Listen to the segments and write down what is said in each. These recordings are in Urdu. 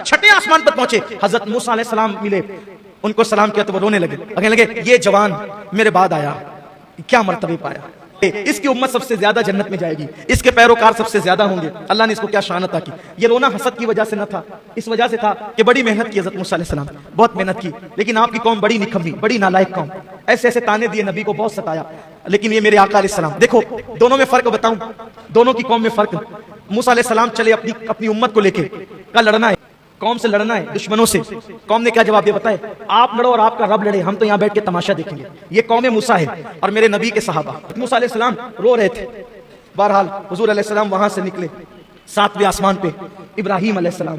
چھٹے آسمان پر پہنچے، حضرت موسیٰ علیہ السلام ملے، ان کو سلام کیا تو وہ رونے لگے، کہنے لگے یہ جوان میرے بعد آیا، کیا مرتبہ پایا، اس کی امت سب سے زیادہ جنت میں جائے گی، اس کے پیروکار سب سے زیادہ ہوں گے، اللہ نے اس کو کیا شان عطا کی۔ یہ رونا حسد کی وجہ سے نہ تھا، اس وجہ سے تھا کہ بڑی محنت کی حضرت موسیٰ علیہ السلام، بہت محنت کی، لیکن آپ کی قوم بڑی نکمی، بڑی نالائق قوم، ایسے ایسے تانے دیے، نبی کو بہت ستایا، لیکن یہ میرے آقا علیہ السلام، دیکھو دونوں میں فرق بتاؤں، دونوں کی قوم میں فرق۔ موسیٰ علیہ السلام چلے اپنی امت کو لے کے، کا لڑنا ہے، قوم سے لڑنا ہے، دشمنوں سے، قوم نے کیا جواب دیا بتائے، آپ لڑو اور آپ کا رب لڑے، ہم تو یہاں بیٹھ کے تماشا دیکھیں گے۔ یہ قوم موسیٰ ہے اور میرے نبی کے صحابہ۔ موسیٰ علیہ السلام رو رہے تھے، بہرحال حضور علیہ السلام وہاں سے نکلے، ساتویں آسمان پہ ابراہیم علیہ السلام،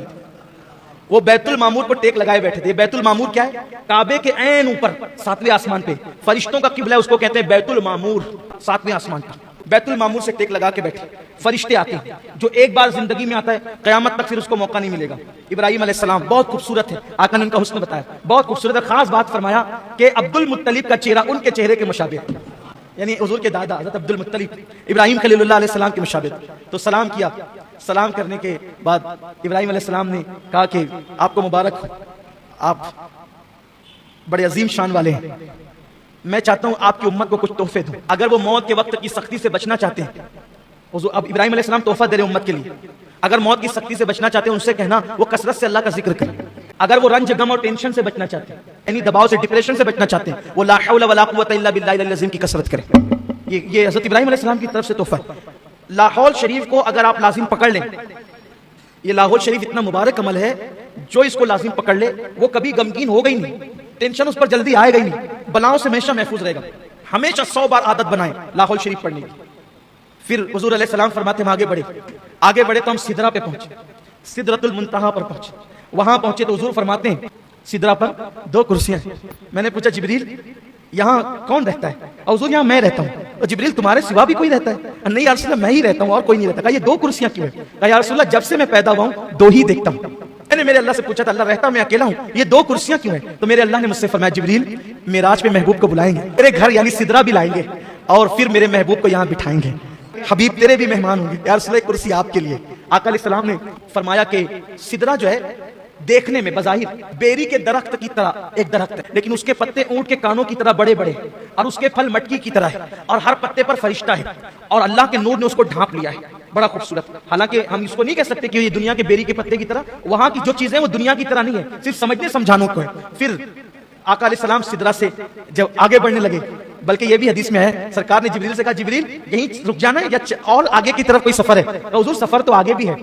وہ بیت المعمور پر ٹیک لگائے بیٹھے تھے۔ بیت المعمور کیا ہے؟ کعبے کے عین اوپر ساتویں آسمان پہ، فرشتوں کا قبلہ ہے، اس کو کہتے ہیں بیت المعمور، ساتویں آسمان پر بیت المعمور سے ٹیک لگا کے بیٹھے، فرشتے آتے ہیں، جو ایک بار زندگی میں آتا ہے قیامت تک پھر اس کو موقع نہیں ملے گا۔ ابراہیم علیہ السلام بہت خوبصورت ہے، آقا نے ان کا حسن بتایا، بہت خوبصورت ہے، خاص بات فرمایا کہ عبد المطلب کا چہرہ ان کے چہرے کے مشابہ، یعنی حضور کے دادا حضرت عبد المطلب ابراہیم خلیل اللہ علیہ السلام کے مشابہ۔ تو سلام کیا، سلام کرنے کے بعد ابراہیم علیہ السلام نے کہا کہ آپ کو مبارک ہو، آپ بڑے عظیم شان والے ہیں، میں چاہتا ہوں آپ کی امت کو کچھ تحفے دوں، اگر وہ موت کے وقت کی سختی سے بچنا چاہتے ہیں۔ اب ابراہیم علیہ السلام تحفہ دے رہے ہیں امت کے لیے، اگر موت کی سختی سے بچنا چاہتے ہیں ان سے کہنا وہ کثرت سے اللہ کا ذکر کریں، اگر وہ رنج غم اور ٹینشن سے بچنا چاہتے ہیں، یعنی دباؤ سے ڈپریشن سے بچنا چاہتے ہیں، وہ لا حول ولا قوت الا باللہ العلی العظیم کی کثرت کریں۔ یہ حضرت ابراہیم علیہ السلام کی طرف سے تحفہ ہے۔ لاہور شریف کو اگر آپ لازم پکڑ لیں، یہ لاہور شریف اتنا مبارک عمل ہے، جو اس کو لازم پکڑ لے وہ کبھی غمگین ہوگا ہی نہیں، ٹینشن اس پر جلدی آئے گا ہی نہیں، بلاؤں سے ہمیشہ محفوظ رہے گا۔ ہمیشہ 100 بار عادت بنائیں لاہور شریف پڑھنے کی۔ پھر حضور علیہ السلام فرماتے ہیں آگے بڑھے تو ہم سدرہ پہ پہنچے، سدرۃ المنتہا پر پہنچے، وہاں پہنچے تو حضور فرماتے ہیں سدرہ پر 2 کرسیاں ہیں۔ میں نے پوچھا جبریل یہاں کون رہتا ہے؟ اور حضور یہاں میں رہتا ہوں۔ اور جبریل تمہارے سوا بھی کوئی رہتا ہے؟ نہیں یا رسول اللہ میں ہی رہتا ہوں اور کوئی نہیں رہتا۔ کہا یہ 2 کرسیاں کیوں ہیں؟ کہا یا رسول اللہ جب سے میں پیدا ہوا ہوں 2 ہی دیکھتا ہوں۔ میں نے میرے اللہ سے پوچھا تھا اللہ رہتا میں اکیلا ہوں، یہ 2 کرسیاں کیوں ہیں؟ تو میرے اللہ نے مجھ سے فرمایا جبریل معراج پہ محبوب کو بلائیں گے، میرے گھر یعنی سدرہ بھی لائیں گے اور پھر میرے محبوب کو یہاں بٹھائیں گے، حبیب تیرے بھی مہمان ہوں گے، یا رسول اللہ کرسی آپ کے لیے۔ آقا علیہ السلام نے فرمایا کہ سدرہ جو ہے دیکھنے میں بظاہر بیری کے درخت کی طرح ایک درخت ہے، لیکن اس کے پتے اونٹ کے کانوں کی طرح بڑے بڑے اور اس کے پھل مٹکی کی طرح ہے اور ہر پتے پر فرشتہ ہے اور اللہ کے نور نے اس کو ڈھانپ لیا ہے، بڑا خوبصورت۔ حالانکہ ہم اس کو نہیں کہہ سکتے کہ یہ دنیا کے بیری کے پتے کی طرح، وہاں کی جو چیزیں وہ دنیا کی طرح نہیں ہے، صرف سمجھنے سمجھانے کو ہے۔ پھر آقا علیہ السلام سدرہ سے جب آگے بڑھنے لگے، بلکہ یہ بھی حدیث میں ہے سرکار نے جبریل سے کہا جبریل یہیں رک جانا ہے یا اور آگے کی طرف کوئی سفر ہے؟ حضور سفر تو آگے بھی ہے۔